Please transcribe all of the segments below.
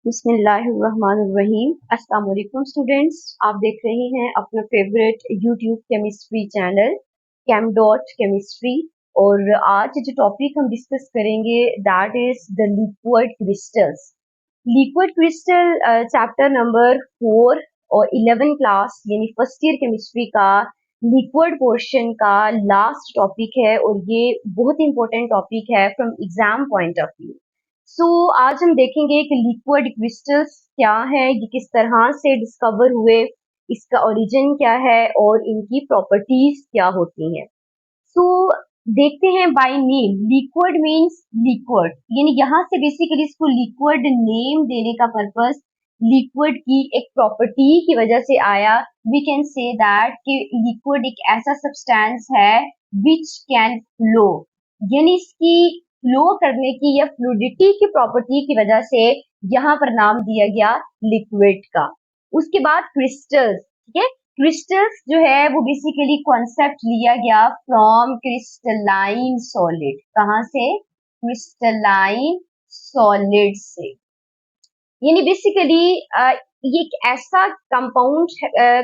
बिस्मिल्लाहिर्रहमानिर्रहीम। अस्सलाम वालेकुम स्टूडेंट्स, आप देख रहे हैं अपना favourite YouTube chemistry channel chem dot chemistry. और आज जो टॉपिक हम डिस्कस करेंगे that is the liquid crystals. Liquid crystal chapter number 4 और 11 क्लास यानी फर्स्ट ईयर केमिस्ट्री का लिक्विड पोर्शन का लास्ट टॉपिक है और ये बहुत इंपॉर्टेंट टॉपिक है from exam point of view. So आज हम देखेंगे कि लिक्विड क्रिस्टल्स क्या है, ये किस तरह से डिस्कवर हुए, इसका ओरिजिन क्या है और इनकी प्रॉपर्टीज क्या होती हैं। सो देखते हैं by name. Liquid means liquid, यानी यहाँ से बेसिकली इसको लिक्विड नेम देने का पर्पस लिक्विड की एक प्रॉपर्टी की वजह से आया। वी कैन से दैट कि लिक्विड एक ऐसा सब्सटेंस है विच कैन फ्लो, यानी इसकी फ्लो करने की या फ्लूडिटी की प्रॉपर्टी की वजह से यहाँ पर नाम दिया गया लिक्विड का। उसके बाद क्रिस्टल्स, ठीक है। क्रिस्टल्स जो है वो बेसिकली कॉन्सेप्ट लिया गया फ्रॉम क्रिस्टलाइन सॉलिड। कहाँ से? क्रिस्टलाइन सॉलिड से। यानी बेसिकली ये एक ऐसा कंपाउंड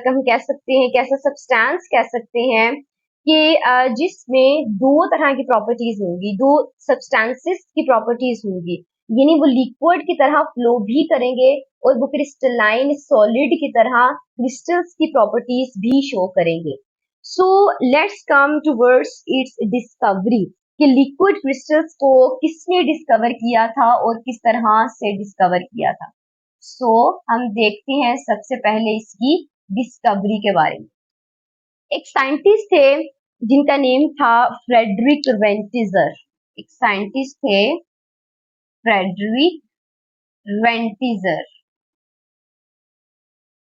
हम कह सकते हैं, कैसा सब्सटेंस कह सकते हैं कि जिसमें दो तरह की प्रॉपर्टीज होंगी, दो सब्सटेंसेस की प्रॉपर्टीज होंगी। यानी वो लिक्विड की तरह फ्लो भी करेंगे और वो क्रिस्टलाइन सॉलिड की तरह क्रिस्टल्स की प्रॉपर्टीज भी शो करेंगे। So let's come towards it's discovery कि लिक्विड क्रिस्टल्स को किसने डिस्कवर किया था और किस तरह से डिस्कवर किया था। सो हम देखते हैं सबसे पहले इसकी डिस्कवरी के बारे में। एक साइंटिस्ट थे जिनका नेम था फ्रेडरिक वेंटिजर। एक साइंटिस्ट थे फ्रेडरिक वेंटिजर।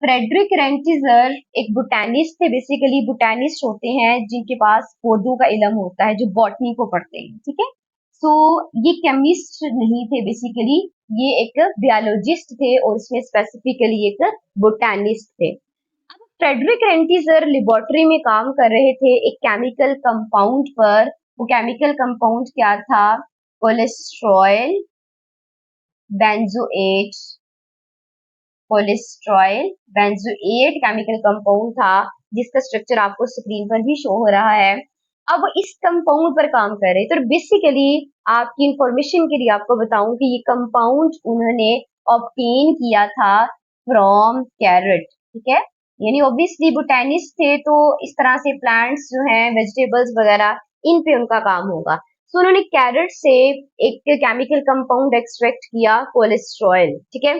फ्रेडरिक वेंटिजर एक बोटैनिस्ट थे। बेसिकली बोटैनिस्ट होते हैं जिनके पास पौधों का इल्म होता है, जो बॉटनी को पढ़ते हैं, ठीक है। सो ये केमिस्ट नहीं थे, बेसिकली ये एक बायोलॉजिस्ट थे और इसमें स्पेसिफिकली एक बोटैनिस्ट थे। फ्रेडरिक वेंटिजर लेबोरेटरी में काम कर रहे थे एक केमिकल कंपाउंड पर। वो केमिकल कंपाउंड क्या था? Cholesterol benzoate. Cholesterol benzoate chemical compound था जिसका स्ट्रक्चर आपको स्क्रीन पर भी शो हो रहा है। अब इस कंपाउंड पर काम कर रहे, तो बेसिकली आपकी इंफॉर्मेशन के लिए आपको बताऊं कि ये कंपाउंड उन्होंने ऑब्टेन किया था फ्रॉम कैरेट, ठीक है। यानी ऑब्वियसली बोटैनिस्ट थे तो इस तरह से प्लांट्स जो हैं, वेजिटेबल्स वगैरह, इन पे उनका काम होगा। तो उन्होंने कैरेट से एक केमिकल कंपाउंड एक्सट्रैक्ट किया, कोलेस्ट्रॉल, ठीक है,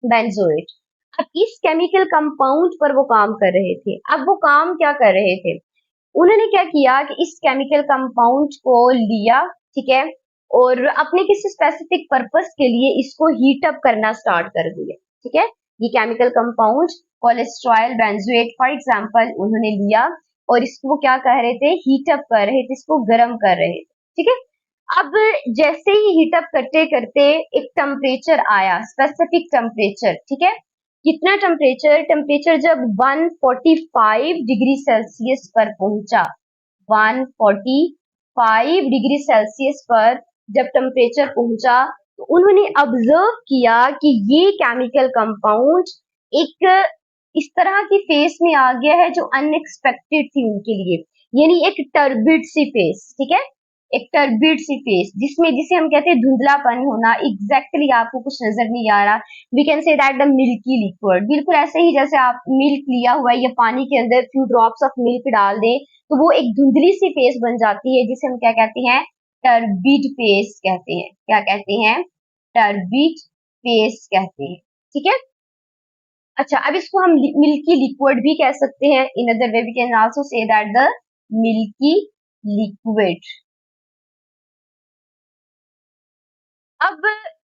बेंजोएट। अब इस केमिकल कंपाउंड पर वो काम कर रहे थे। अब वो काम क्या कर रहे थे? उन्होंने क्या किया कि इस केमिकल कंपाउंड को लिया, ठीक है, और अपने किसी स्पेसिफिक पर्पस के लिए इसको हीट अप करना स्टार्ट कर दिया, ठीक है। ये chemical compound cholesterol benzoate for example उन्होंने लिया और इसको क्या कर रहे थे? हीट अप कर रहे थे, इसको गर्म कर रहे थे, ठीक है। अब जैसे ही हीट अप करते करते एक टेम्परेचर आया, स्पेसिफिक टेम्परेचर, ठीक है। कितना टेम्परेचर? टेम्परेचर जब 145 डिग्री सेल्सियस पर पहुंचा, 145 डिग्री सेल्सियस पर जब टेम्परेचर पहुंचा तो उन्होंने ऑब्जर्व किया कि ये केमिकल कंपाउंड एक इस तरह की फेस में आ गया है जो अनएक्सपेक्टेड थी उनके लिए। यानी एक टर्बिड सी फेस, ठीक है, एक टर्बिड सी फेस जिसमें, जिसे हम कहते हैं धुंधलापन होना। एग्जैक्टली आपको कुछ नजर नहीं आ रहा। We can say that the milky liquid, बिल्कुल ऐसे ही जैसे आप मिल्क लिया हुआ है या पानी के अंदर फ्यू ड्रॉप्स ऑफ मिल्क डाल दें तो वो एक धुंधली सी फेस बन जाती है, जिसे हम क्या कहते हैं? टर्बिड फेस कहते हैं। क्या कहते हैं? टर्बिड फेस कहते हैं, ठीक है। अच्छा, अब इसको हम मिल्की लिक्विड भी कह सकते हैं। In other way we can also say that the milky liquid. अब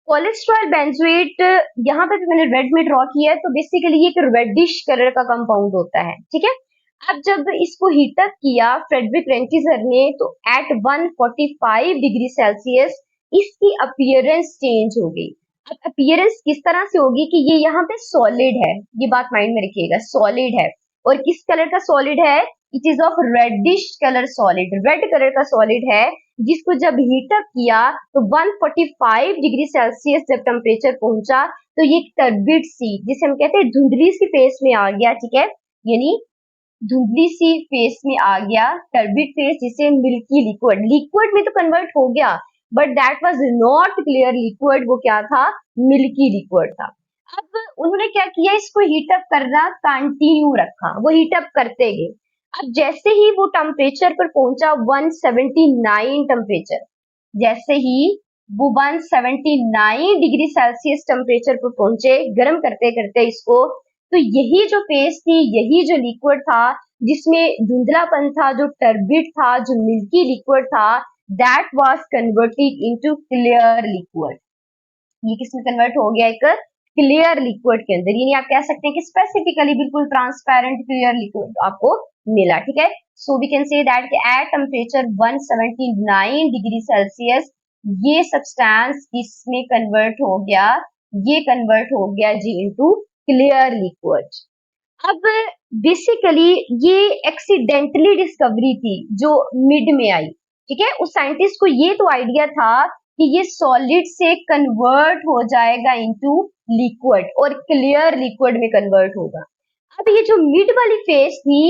कोलेस्ट्रॉल बेंजोएट यहाँ पे भी मैंने रेड में ड्रॉ किया है, तो बेसिकली ये एक रेडिश कलर का कंपाउंड होता है, ठीक है। अब जब इसको हीट अप किया फ्रेडरिक वेंटिजर ने तो एट 145 डिग्री सेल्सियस इसकी अपीयरेंस चेंज हो गई। अब अपीयरेंस किस तरह से होगी कि ये यहाँ पे सॉलिड है, ये बात माइंड में रखिएगा, सॉलिड है। और किस कलर का सॉलिड है? It is of reddish colour solid, red colour का सॉलिड है, जिसको जब हीटअप किया तो 145 डिग्री सेल्सियस जब टेम्परेचर पहुंचा तो ये टर्बिड सी, जिसे हम कहते हैं धुंधली सी फेस में आ गया, ठीक है, यानी धुंधली सी फेस में आ गया, टर्बिड फेस, जिसे मिल्की लिक्विड, लिक्विड में तो कन्वर्ट हो गया but that was not clear liquid, वो क्या था, मिल्की लिक्विड था। अब उन्होंने क्या किया, इसको हीटअप करना कंटिन्यू रखा, वो हीटअप करते गए। अब जैसे ही वो टेम्परेचर पर पहुंचा 179 टेम्परेचर, जैसे ही वो 179 डिग्री सेल्सियस टेम्परेचर पर पहुंचे गर्म करते करते इसको, तो यही जो पेस्ट थी, यही जो लिक्विड था जिसमें धुंधलापन था, जो टर्बिड था, जो मिल्की लिक्विड था, that was converted into clear liquid. ये किसमें कन्वर्ट हो गया, एक क्लियर लिक्विड के अंदर, यानी आप कह सकते हैं कि स्पेसिफिकली बिल्कुल ट्रांसपेरेंट क्लियर लिक्विड आपको मिला, ठीक है। So we can say that at temperature 179 degree Celsius ये सब्सटेंस किसमें कन्वर्ट हो गया, ये कन्वर्ट हो गया जी इनटू क्लियर लिक्विड। अब बेसिकली ये एक्सीडेंटली डिस्कवरी थी जो मिड में आई, ठीक है, उस साइंटिस्ट को ये तो आइडिया था कि ये सॉलिड से कन्वर्ट हो जाएगा इनटू लिक्विड और क्लियर लिक्विड में कन्वर्ट होगा। अब ये जो मिड वाली फेज थी,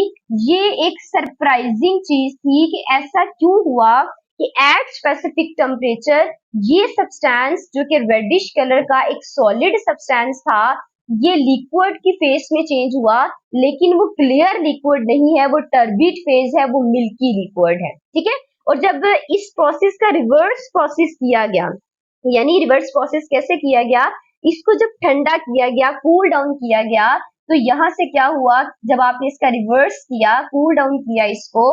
ये एक सरप्राइजिंग चीज थी कि ऐसा क्यों हुआ कि एट स्पेसिफिक टेम्परेचर ये सब्सटेंस जो कि रेडिश कलर का एक सॉलिड सब्सटेंस था, ये लिक्विड की फेज में चेंज हुआ, लेकिन वो क्लियर लिक्विड नहीं है, वो टर्बिड फेज है, वो मिल्की लिक्विड है, ठीक है। और जब इस प्रोसेस का रिवर्स प्रोसेस किया गया, यानी रिवर्स प्रोसेस कैसे किया गया, इसको जब ठंडा किया गया, कूल डाउन किया गया, तो यहाँ से क्या हुआ, जब आपने इसका रिवर्स किया, कूल डाउन किया इसको,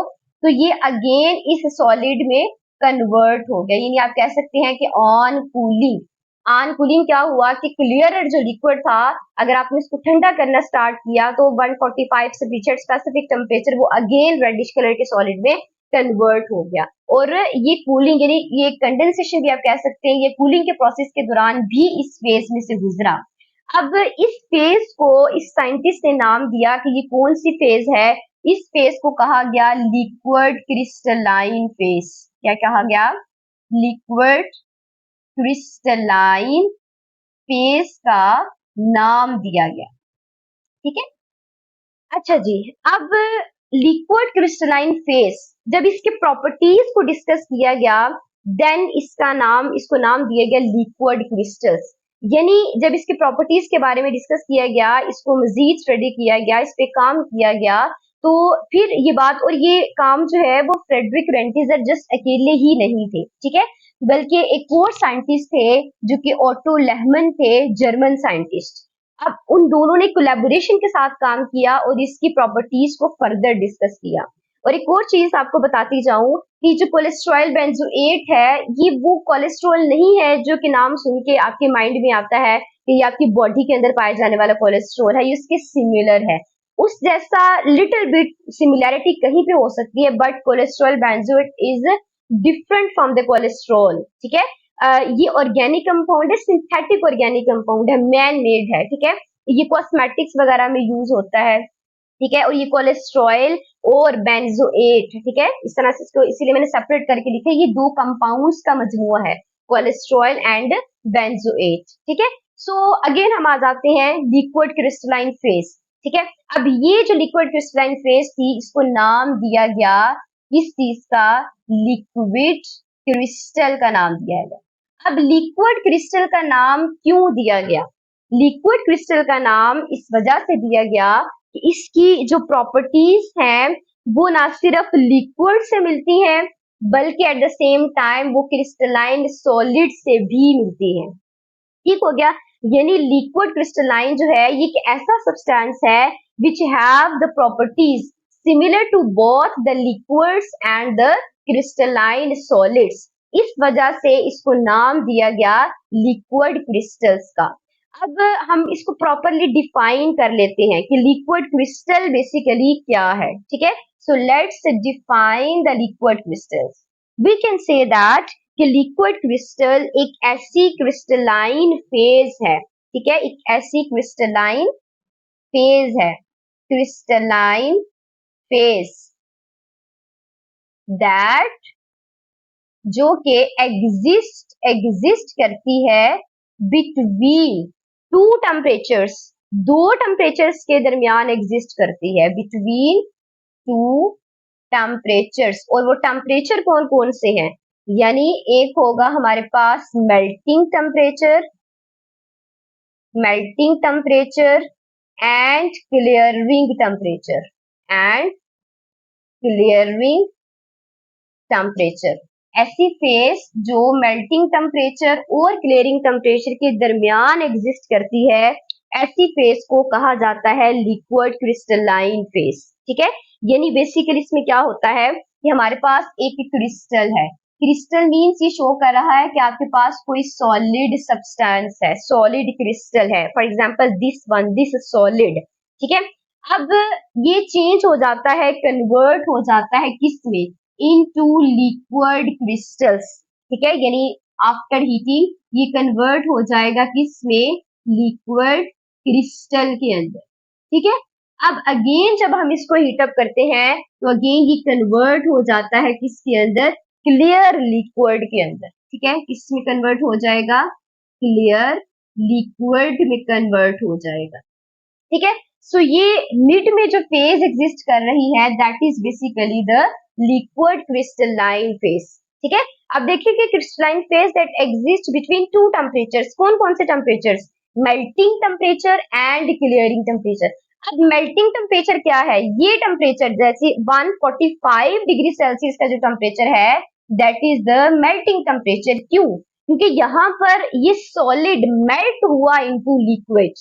तो ये अगेन इस सॉलिड में कन्वर्ट हो गया, यानी आप कह सकते हैं कि ऑन कूलिंग, ऑन कूलिंग क्या हुआ कि क्लियर जो लिक्विड था, अगर आपने इसको ठंडा करना स्टार्ट किया तो 145 से पीछे स्पेसिफिक टेम्परेचर वो अगेन रेडिश कलर के सॉलिड में कन्वर्ट हो गया। और ये कूलिंग यानी ये कंडेंसेशन भी आप कह सकते हैं, ये कूलिंग के प्रोसेस के दौरान भी इस फेज में से गुजरा। अब इस फेज को इस साइंटिस्ट ने नाम दिया कि ये कौन सी फेज है, इस फेज को कहा गया लिक्विड क्रिस्टलाइन फेज। क्या कहा गया, लिक्विड क्रिस्टलाइन फेज का नाम दिया गया, ठीक है। अच्छा जी, अब लिक्विड क्रिस्टलाइन फेज जब इसके प्रॉपर्टीज को डिस्कस किया गया, देन इसको नाम दिया गया लिक्विड क्रिस्टल्स, यानी जब इसके प्रॉपर्टीज के बारे में डिस्कस किया गया, इसको मजीद स्टडी किया गया, इस पे काम किया गया, तो फिर ये बात, और ये काम जो है वो फ्रेडरिक रेंटिजर जस्ट अकेले ही नहीं थे, ठीक है, बल्कि एक और साइंटिस्ट थे जो कि ऑटो लेहमन थे, जर्मन साइंटिस्ट। अब उन दोनों ने कोलैबोरेशन के साथ काम किया और इसकी प्रॉपर्टीज को फर्दर डिस्कस किया। और एक और चीज आपको बताती जाऊं कि जो कोलेस्ट्रॉल बेंजोएट है, ये वो कोलेस्ट्रॉल नहीं है जो कि नाम सुन के आपके माइंड में आता है कि ये आपकी बॉडी के अंदर पाए जाने वाला कोलेस्ट्रॉल है, ये इसके सिमिलर है, उस जैसा लिटिल बिट सिमिलैरिटी कहीं पे हो सकती है, but cholesterol benzoate is different from the cholesterol, ठीक है। ये ऑर्गेनिक कंपाउंड है, सिंथेटिक ऑर्गेनिक कंपाउंड है, मैन मेड है, ठीक है, ये कॉस्मेटिक्स वगैरह में यूज होता है, ठीक है। और ये कोलेस्ट्रॉल और बेंजोएट, ठीक है, इस तरह से इसको इसीलिए मैंने सेपरेट करके लिखा है, ये दो कंपाउंड्स का मजमुआ है, कोलेस्ट्रॉल एंड बेंजोएट, ठीक है। सो अगेन हम आ जाते हैं लिक्विड क्रिस्टलाइन फेज, ठीक है। अब ये जो लिक्विड क्रिस्टलाइन फेज थी, इसको नाम दिया गया किस चीज का, लिक्विड क्रिस्टल का नाम दिया गया। अब लिक्विड क्रिस्टल का नाम क्यों दिया गया, लिक्विड क्रिस्टल का नाम इस वजह से दिया गया कि इसकी जो प्रॉपर्टीज हैं वो ना सिर्फ लिक्विड से मिलती हैं, बल्कि एट द सेम टाइम वो क्रिस्टलाइन सॉलिड से भी मिलती हैं, ठीक हो गया। यानी लिक्विड क्रिस्टलाइन जो है ये एक ऐसा सब्सटेंस है which have the properties similar to both the liquids and the crystalline solids, इस वजह से इसको नाम दिया गया लिक्विड क्रिस्टल्स का। अब हम इसको प्रॉपरली डिफाइन कर लेते हैं कि लिक्विड क्रिस्टल बेसिकली क्या है, ठीक है। So let's define the liquid crystals. We can say that कि लिक्विड क्रिस्टल एक ऐसी क्रिस्टलाइन फेज है, ठीक है, एक ऐसी क्रिस्टलाइन फेज है, क्रिस्टलाइन फेज, दैट जो कि एग्जिस्ट करती है बिटवीन टू टेम्परेचर्स, दो टेम्परेचर्स के दरमियान एग्जिस्ट करती है, बिटवीन टू टेम्परेचर्स। और वो टेम्परेचर कौन कौन से हैं, यानी एक होगा हमारे पास melting temperature and clearing temperature. ऐसी फेस जो मेल्टिंग टेम्परेचर और क्लियरिंग टेम्परेचर के दरमियान एग्जिस्ट करती है, ऐसी फेस को कहा जाता है लिक्विड क्रिस्टलाइन फेस। ठीक है, यानी बेसिकली इसमें क्या होता है कि हमारे पास एक क्रिस्टल है। क्रिस्टल मीन्स ये शो कर रहा है कि आपके पास कोई सॉलिड सब्सटेंस है, सॉलिड क्रिस्टल है। For example this solid. ठीक है, अब ये चेंज हो जाता है, कन्वर्ट हो जाता है किसमें, इनटू लिक्विड क्रिस्टल्स। ठीक है, यानी आफ्टर हीटिंग ये कन्वर्ट हो जाएगा किसमें, लिक्विड क्रिस्टल के अंदर। ठीक है, अब अगेन जब हम इसको हीटअप करते हैं तो अगेन ये कन्वर्ट हो जाता है किसके अंदर, क्लियर लिक्विड के अंदर। ठीक है, किसमें कन्वर्ट हो जाएगा, क्लियर लिक्विड में कन्वर्ट हो जाएगा। ठीक है, सो ये मिड में जो फेज एग्जिस्ट कर रही है that is basically the liquid crystalline phase. ठीक है, अब देखिए कि crystalline phase that exist between two temperatures, कौन कौन से temperatures, melting temperature and clearing temperature. अब मेल्टिंग टेम्परेचर क्या है, ये टेम्परेचर जैसे 145 डिग्री सेल्सियस का जो टेम्परेचर है that is the melting temperature. क्यों, क्योंकि यहाँ पर ये सॉलिड मेल्ट हुआ इनटू लिक्विड।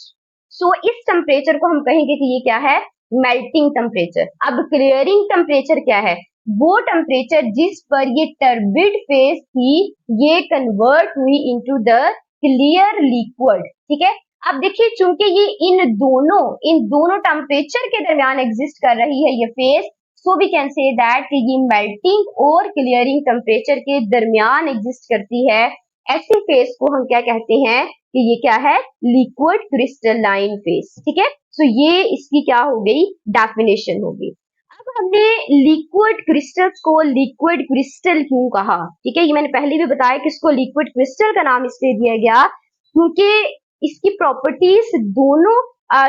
सो इस टेम्परेचर को हम कहेंगे कि ये क्या है, मेल्टिंग टेम्परेचर। अब क्लियरिंग टेम्परेचर क्या है, वो टेम्परेचर जिस पर ये टर्बिड फेज थी ये कन्वर्ट हुई इनटू द क्लियर लिक्विड। ठीक है, अब देखिए चूंकि ये इन दोनों टेम्परेचर के दरमियान एग्जिस्ट कर रही है ये phase, so we can say that ये मेल्टिंग और क्लियरिंग टेम्परेचर के दरमियान एग्जिस्ट करती है। ऐसी फेज को हम क्या कहते हैं कि ये क्या है, लिक्विड क्रिस्टलाइन फेज। ठीक है, सो ये इसकी क्या हो गई, डेफिनेशन होगी। अब हमने लिक्विड क्रिस्टल्स को लिक्विड क्रिस्टल क्यों कहा, ठीक है, ये मैंने पहले भी बताया कि इसको लिक्विड क्रिस्टल का नाम इसलिए दिया गया क्योंकि इसकी प्रॉपर्टीज दोनों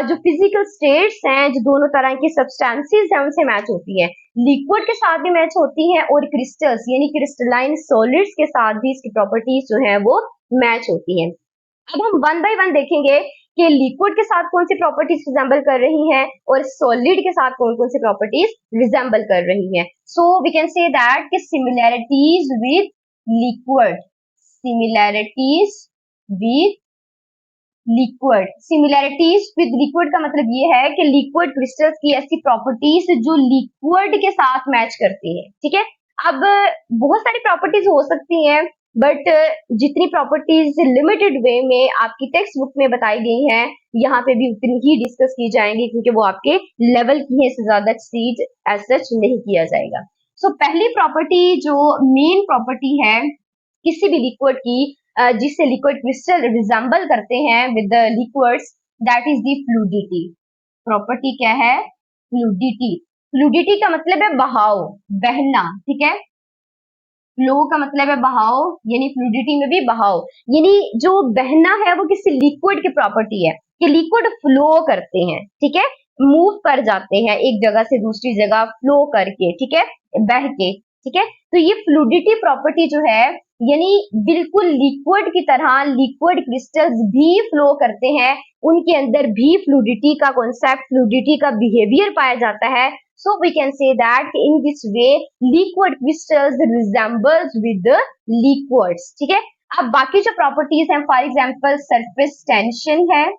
जो फिजिकल स्टेट्स हैं, जो दोनों तरह की सब्सटेंसेस हैं उनसे मैच होती है, लिक्विड के साथ भी मैच होती है और क्रिस्टल्स यानी क्रिस्टलाइन सॉलिड्स के साथ भी इसकी प्रॉपर्टीज जो है वो मैच होती है। अब हम वन बाय वन देखेंगे कि लिक्विड के साथ कौन सी प्रॉपर्टीज रिजेंबल कर रही हैं और सॉलिड के साथ कौन कौन सी प्रॉपर्टीज रिजेंबल कर रही हैं। So we can say that कि similarities with liquid, similarities with liquid का मतलब ये है कि लिक्विड क्रिस्टल्स की ऐसी प्रॉपर्टीज जो लिक्विड के साथ मैच करती है। ठीक है, अब बहुत सारी प्रॉपर्टीज हो सकती हैं बट जितनी प्रॉपर्टीज लिमिटेड वे में आपकी टेक्स्ट बुक में बताई गई हैं यहाँ पे भी उतनी ही डिस्कस की जाएंगी क्योंकि वो आपके लेवल की है, इससे ज्यादा एक्सीड एज सच नहीं किया जाएगा। सो पहली प्रॉपर्टी जो मेन प्रॉपर्टी है किसी भी लिक्विड की जिससे लिक्विड क्रिस्टल रिजेंबल करते हैं with the liquids that is the fluidity. Property क्या है, फ्लूइडिटी। फ्लूइडिटी का मतलब है बहाव, बहना। ठीक है, फ्लो का मतलब है बहाव, यानी फ्लूइडिटी में भी बहाव, यानी जो बहना है वो किसी लिक्विड की प्रॉपर्टी है कि लिक्विड फ्लो करते हैं। ठीक है, मूव कर जाते हैं एक जगह से दूसरी जगह फ्लो करके, ठीक है, बह के। ठीक है, तो ये फ्लूइडिटी प्रॉपर्टी जो है यानी बिल्कुल लिक्विड की तरह लिक्विड क्रिस्टल्स भी फ्लो करते हैं, उनके अंदर भी फ्लूइडिटी का कॉन्सेप्ट, फ्लूइडिटी का बिहेवियर पाया जाता है। So we can say that in this way liquid crystals resembles with the liquids. ठीक है, अब बाकी जो प्रॉपर्टीज हैं फॉर एग्जांपल सरफेस टेंशन है,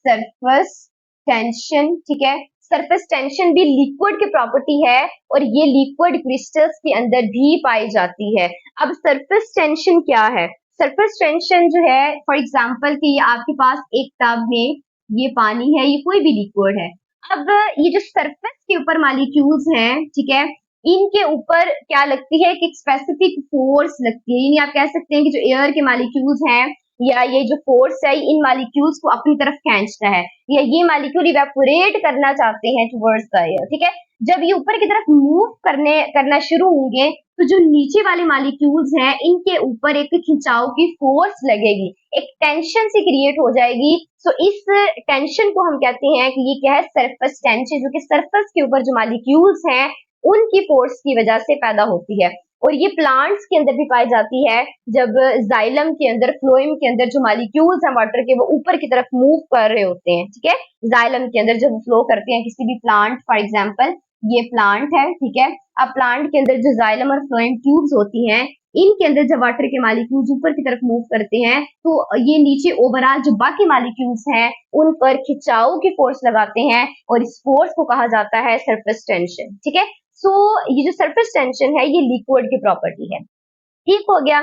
सरफेस टेंशन। ठीक है, सरफेस टेंशन भी लिक्विड की प्रॉपर्टी है और ये लिक्विड क्रिस्टल्स के अंदर भी पाई जाती है। अब सरफेस टेंशन क्या है, सरफेस टेंशन जो है फॉर एग्जांपल कि आपके पास एक टब में ये पानी है, ये कोई भी लिक्विड है। अब ये जो सरफेस के ऊपर मॉलिक्यूल्स हैं, ठीक है, इनके ऊपर क्या लगती है कि एक स्पेसिफिक फोर्स लगती है, यानी आप कह सकते हैं कि जो एयर के मॉलिक्यूल्स हैं या ये जो फोर्स है इन मॉलिक्यूल्स को अपनी तरफ खींचता है, या ये मॉलिक्यूल इवेपोरेट करना चाहते हैं टुवर्ड्स द एयर, ठीक है। जब ये ऊपर की तरफ मूव करना शुरू होंगे तो जो नीचे वाले मॉलिक्यूल्स हैं इनके ऊपर एक खिंचाव की फोर्स लगेगी, एक टेंशन सी क्रिएट हो जाएगी। सो इस टेंशन को हम कहते हैं कि ये क्या है, सरफेस टेंशन, जो कि सरफेस के ऊपर जो मॉलिक्यूल्स हैं उनकी फोर्स की वजह से पैदा होती है। और ये प्लांट्स के अंदर भी पाई जाती है, जब जाइलम के अंदर, फ्लोएम के अंदर जो मॉलिक्यूल्स हैं वाटर के वो ऊपर की तरफ मूव कर रहे होते हैं, ठीक है। जाइलम के अंदर जब फ्लो करते हैं किसी भी प्लांट, फॉर एग्जांपल ये प्लांट है, ठीक है। अब प्लांट के अंदर जो जाइलम और फ्लोएम ट्यूब्स होती हैं इनके अंदर जब वाटर के मॉलिक्यूल्स ऊपर की तरफ मूव करते हैं तो ये नीचे ओवरऑल जो बाकी मॉलिक्यूल्स हैं उन पर खिंचाव की फोर्स लगाते हैं और इस फोर्स को कहा जाता है सरफेस टेंशन, ठीक है। सो ये जो सरफेस टेंशन है ये लिक्विड की प्रॉपर्टी है, ठीक हो गया।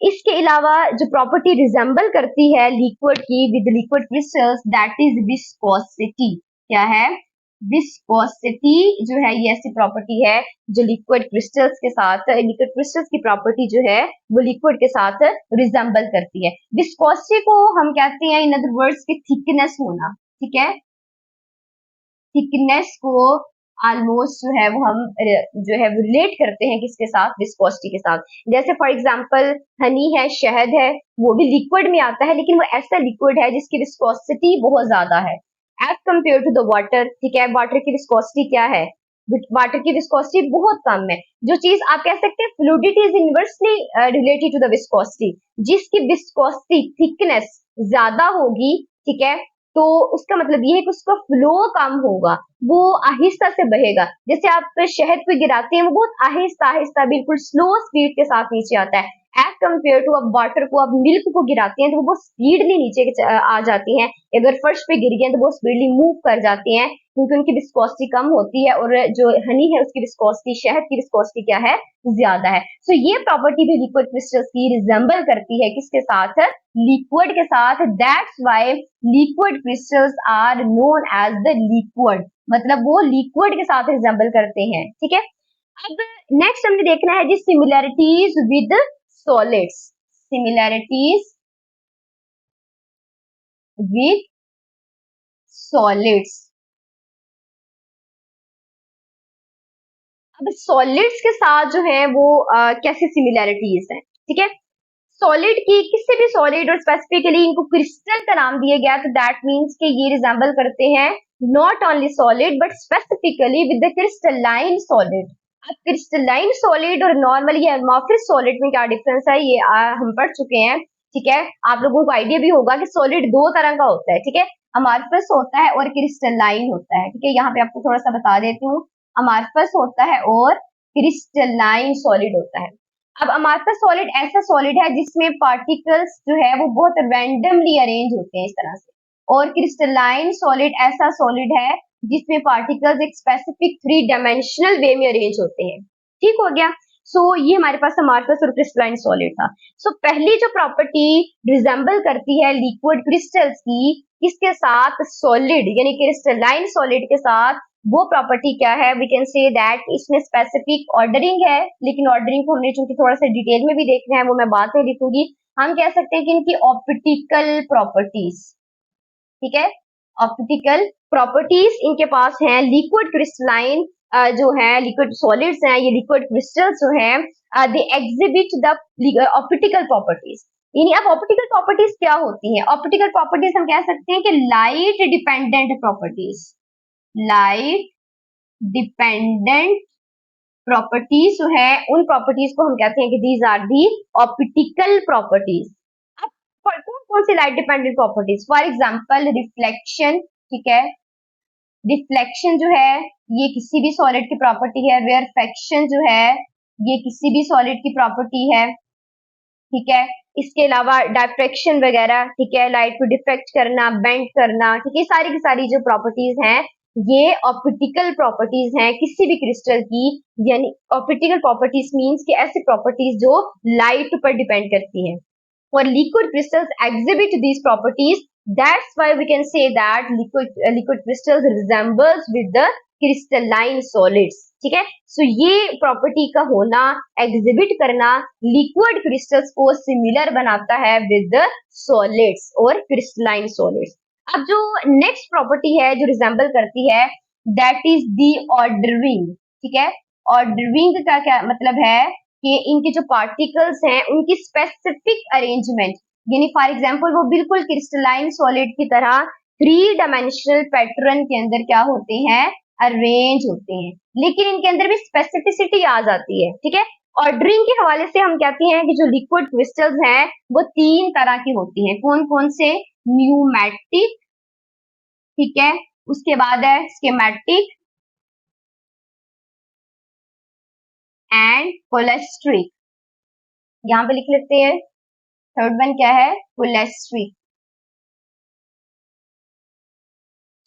इसके अलावा जो प्रॉपर्टी रिजेंबल करती है लिक्विड की with liquid crystals, that is viscosity. क्या है, विस्कोसिटी जो है ये ऐसी प्रॉपर्टी है जो लिक्विड क्रिस्टल्स के साथ, लिक्विड क्रिस्टल्स की प्रॉपर्टी जो है वो लिक्विड के साथ रिजेंबल करती है। विस्कोसिटी को हम कहते हैं इन अदर वर्ड्स की थिकनेस होना, ठीक है। थिकनेस को ऑलमोस्ट जो है वो हम जो है रिलेट करते हैं किसके साथ, विस्कोसिटी के साथ। जैसे फॉर एग्जांपल हनी है, शहद है, वो भी लिक्विड में आता है लेकिन वो ऐसा लिक्विड है जिसकी विस्कोसिटी बहुत ज्यादा है as compare to the water, ठीक है। वाटर की विस्कोसिटी क्या है, वाटर की विस्कोसिटी बहुत कम है। जो चीज आप कह सकते हैं fluidity is inversely related to the viscosity, जिसकी विस्कोसिटी थिकनेस ज्यादा होगी, ठीक है, तो उसका मतलब ये है कि उसका फ्लो कम होगा, वो आहिस्ता से बहेगा। जैसे आप शहद को गिराते हैं वो बहुत आहिस्ता आहिस्ता बिल्कुल स्लो स्पीड के साथ नीचे आता है, एज कम्पेयर टू अब वाटर को, अब मिल्क को गिराते हैं तो वो बहुत स्पीडली नीचे आ जाती हैं। अगर फर्श पे गिर गए तो वो स्पीडली मूव कर जाते हैं क्योंकि उनकी विस्कोसिटी कम होती है और जो हनी है उसकी विस्कोसिटी, शहद की विस्कोसिटी क्या है, ज्यादा है। सो ये प्रॉपर्टी भी लिक्विड क्रिस्टल्स की रिजेंबल करती है किसके साथ, लिक्विड के साथ। That's why liquid crystals are known as the liquid, मतलब वो लिक्विड के साथ रिजेंबल करते हैं, ठीक है। अब नेक्स्ट हमने देखना है जी similarities with solids, similarities with solids. अब सॉलिड्स के साथ जो है वो कैसी सिमिलैरिटीज हैं, ठीक है। सॉलिड की, किसी भी सॉलिड और स्पेसिफिकली इनको क्रिस्टल का नाम दिया गया तो दैट मीन्स कि ये रिजेंबल करते हैं not only solid but specifically with the crystalline solid. अब क्रिस्टलाइन सॉलिड और नॉर्मली एमॉर्फिक सॉलिड में क्या डिफरेंस है ये हम पढ़ चुके हैं, ठीक है। आप लोगों को आइडिया भी होगा कि सॉलिड दो तरह का होता है, ठीक है। अमॉर्फस होता है और क्रिस्टलाइन होता है, ठीक है। यहाँ पे आपको थोड़ा सा बता देती हूँ, अमॉर्फस होता है और क्रिस्टलाइन सॉलिड होता है। अब अमॉर्फस सॉलिड ऐसा सॉलिड है जिसमें पार्टिकल्स जो है वो बहुत रैंडमली अरेंज होते हैं इस तरह से, और क्रिस्टलाइन सॉलिड ऐसा सॉलिड है जिसमें पार्टिकल्स एक स्पेसिफिक 3 डायमेंशनल वे में अरेंज होते हैं, ठीक हो गया। सो ये हमारे पास अमॉर्फस और क्रिस्टलाइन सॉलिड था। सो पहली जो प्रॉपर्टी रिजेंबल करती है लिक्विड क्रिस्टल्स की किसके साथ, सॉलिड यानी क्रिस्टलाइन सॉलिड के साथ, वो प्रॉपर्टी क्या है, वी कैन से दैट इसमें स्पेसिफिक ऑर्डरिंग है, लेकिन ऑर्डरिंग को हमने चूंकि थोड़ा सा डिटेल में भी देखना है वो मैं बाद में लिखूंगी। हम कह सकते हैं कि इनकी ऑप्टिकल प्रॉपर्टीज, ठीक है, ऑप्टिकल प्रॉपर्टीज इनके पास हैं। लिक्विड क्रिस्टलाइन जो है, लिक्विड सॉलिड्स हैं, ये लिक्विड क्रिस्टल्स जो हैं they exhibit the optical properties. यानी अब ऑप्टिकल प्रॉपर्टीज क्या होती हैं, ऑप्टिकल प्रॉपर्टीज हम कह सकते हैं कि light dependent properties, light dependent properties जो है उन प्रॉपर्टीज को हम कहते हैं कि these are the optical properties. अब कौन कौन सी light dependent properties, for example reflection, ठीक है। रिफ्लेक्शन जो है ये किसी भी सॉलिड की प्रॉपर्टी है। रेयरफेक्शन जो है ये किसी भी सॉलिड की प्रॉपर्टी है, ठीक है। इसके अलावा डायफ्रैक्शन वगैरह, ठीक है, लाइट को डिफ्रेक्ट करना, बेंड करना, ठीक है, सारी की सारी जो प्रॉपर्टीज हैं ये ऑप्टिकल प्रॉपर्टीज हैं किसी भी क्रिस्टल की। यानी ऑप्टिकल प्रॉपर्टीज मींस कि ऐसी प्रॉपर्टीज जो लाइट पर डिपेंड करती हैं, और liquid crystals exhibit these properties. That's why we can say that liquid crystals resembles with the crystalline solids, ठीक है। सो ये प्रॉपर्टी का होना, एग्जिबिट करना लिक्विड क्रिस्टल्स को सिमिलर बनाता है विद सॉलिड्स और क्रिस्टलाइन सॉलिड्स। अब जो नेक्स्ट प्रॉपर्टी है जो रिजेंबल करती है, दैट इज दी ऑर्डरिंग, ठीक है। ऑर्डरिंग का क्या मतलब है कि इनके जो पार्टिकल्स हैं उनकी स्पेसिफिक अरेंजमेंट, यानी फॉर एग्जांपल वो बिल्कुल क्रिस्टलाइन सॉलिड की तरह थ्री डायमेंशनल पैटर्न के अंदर क्या होते हैं, अरेंज होते हैं, लेकिन इनके अंदर भी स्पेसिफिसिटी आ जाती है, ठीक है। ऑर्डरिंग के हवाले से हम कहते हैं कि जो लिक्विड क्रिस्टल्स हैं वो तीन तरह की होती हैं। कौन कौन से? न्यूमेटिक, ठीक है, उसके बाद है स्कीमेटिक एंड कोलेस्ट्रिक। यहाँ पे लिख लेते हैं, थर्ड वन क्या है, कोलेस्ट्रिक।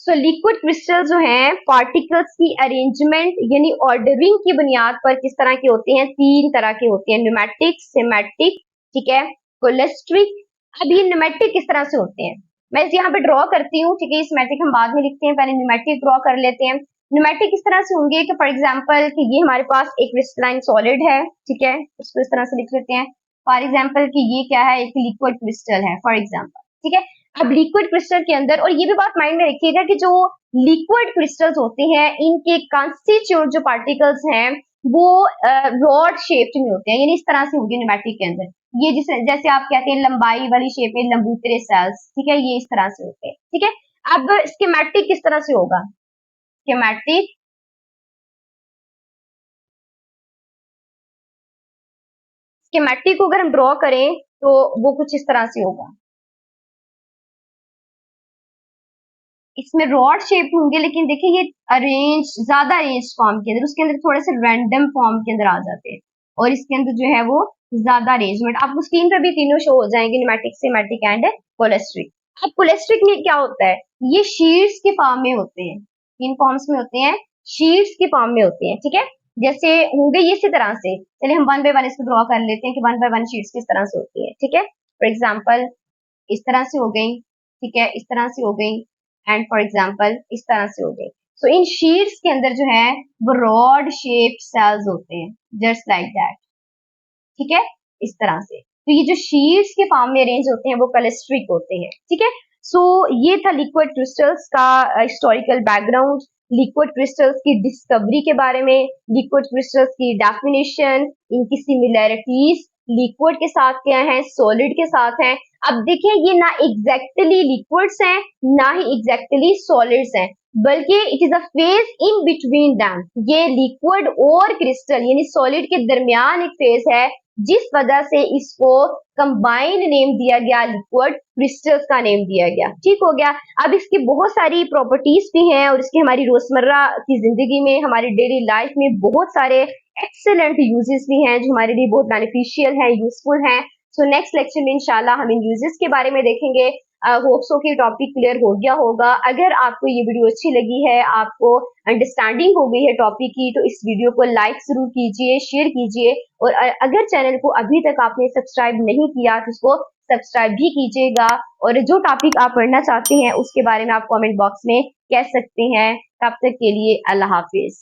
सो लिक्विड क्रिस्टल जो हैं पार्टिकल्स की अरेंजमेंट यानी ऑर्डरिंग की बुनियाद पर किस तरह के होते हैं, तीन तरह के होते हैं, न्यूमेटिक, सीमेटिक, ठीक है, कोलेस्ट्रिक। अब ये न्यूमेटिक किस तरह से होते हैं, मैं यहाँ पे ड्रॉ करती हूँ, ठीक है, सीमेटिक हम बाद में लिखते हैं, पहले न्यूमेटिक ड्रॉ कर लेते हैं। न्यूमेटिक किस तरह से होंगे कि फॉर एग्जाम्पल कि ये हमारे पास एक क्रिस्टलाइन सॉलिड है, ठीक है, इसको इस तरह से लिख लेते हैं। फॉर एग्जाम्पल कि ये क्या है, एक लिक्विड क्रिस्टल है फॉर एग्जाम्पल, ठीक है। अब लिक्विड क्रिस्टल के अंदर, और ये भी बात माइंड में रखिएगा कि जो लिक्विड क्रिस्टल्स होते हैं इनके कॉन्स्टिट्यूट जो पार्टिकल्स हैं वो रॉड शेप्ड में होते हैं, यानी इस तरह से होंगे न्यूमेटिक के अंदर। ये जिसे जैसे आप कहते हैं लंबाई वाली शेप में लंबूतरे सेल्स, ठीक है, ये इस तरह से होते हैं, ठीक है। अब स्कीमेटिक किस तरह से होगा, स्कीमेटिक स्कीमेटिक को अगर हम ड्रॉ करें तो वो कुछ इस तरह से होगा। इसमें रॉड शेप होंगे, लेकिन देखिए ये अरेंज, ज्यादा अरेंज फॉर्म के अंदर, उसके अंदर थोड़े से रैंडम फॉर्म के अंदर आ जाते हैं, और इसके अंदर जो है वो ज्यादा अरेंजमेंट। आपको स्क्रीन पर भी तीनों शो हो जाएंगे, न्यूमेटिक, सीमेटिक एंड कोलेस्ट्रिक। अब कोलेस्ट्रिक में क्या होता है, ये शीट्स के फॉर्म में होते हैं, किन फॉर्म्स में होते हैं, शीट्स के फॉर्म में होते हैं, ठीक है। जैसे होंगे ये इसी तरह से, चलिए हम वन बाय वन इसको ड्रॉ कर लेते हैं कि वन बाय वन शीट्स किस तरह से होती है, ठीक है। फॉर एग्जाम्पल इस तरह से हो गई, ठीक है, इस तरह से हो गई, एंड फॉर एग्जाम्पल इस तरह से हो गई। सो इन शीट्स के अंदर जो है वो रॉड शेप्ड सेल्स होते हैं, जस्ट लाइक दैट, ठीक है, इस तरह से। तो ये जो शीट्स के फॉर्म में अरेंज होते हैं वो कोलेस्ट्रिक होते हैं, ठीक है। सो ये था लिक्विड क्रिस्टल्स का हिस्टोरिकल बैकग्राउंड, लिक्विड क्रिस्टल्स की डिस्कवरी के बारे में, लिक्विड क्रिस्टल्स की डेफिनेशन, इनकी सिमिलैरिटीज, लिक्विड के साथ क्या है, सॉलिड के साथ है। अब देखिए ये ना एग्जैक्टली लिक्विड्स हैं ना ही एग्जैक्टली सॉलिड्स हैं, बल्कि it is a phase in between them. ये लिक्विड और क्रिस्टल यानी सॉलिड के दरमियान एक फेज है, जिस वजह से इसको कंबाइंड नेम दिया गया, लिक्विड क्रिस्टल्स का नेम दिया गया, ठीक हो गया। अब इसकी बहुत सारी प्रॉपर्टीज भी हैं और इसके हमारी रोजमर्रा की जिंदगी में, हमारी डेली लाइफ में बहुत सारे एक्सेलेंट यूजेस भी हैं जो हमारे लिए बहुत बेनिफिशियल है, यूजफुल है। सो नेक्स्ट लेक्चर में इंशाल्लाह हम इन यूजेस के बारे में देखेंगे। होप सो कि टॉपिक क्लियर हो गया होगा। अगर आपको ये वीडियो अच्छी लगी है, आपको अंडरस्टैंडिंग हो गई है टॉपिक की, तो इस वीडियो को लाइक जरूर कीजिए, शेयर कीजिए, और अगर चैनल को अभी तक आपने सब्सक्राइब नहीं किया तो उसको सब्सक्राइब भी कीजिएगा। और जो टॉपिक आप पढ़ना चाहते हैं उसके बारे में आप कमेंट बॉक्स में कह सकते हैं। तब तक के लिए अल्लाह हाफिज।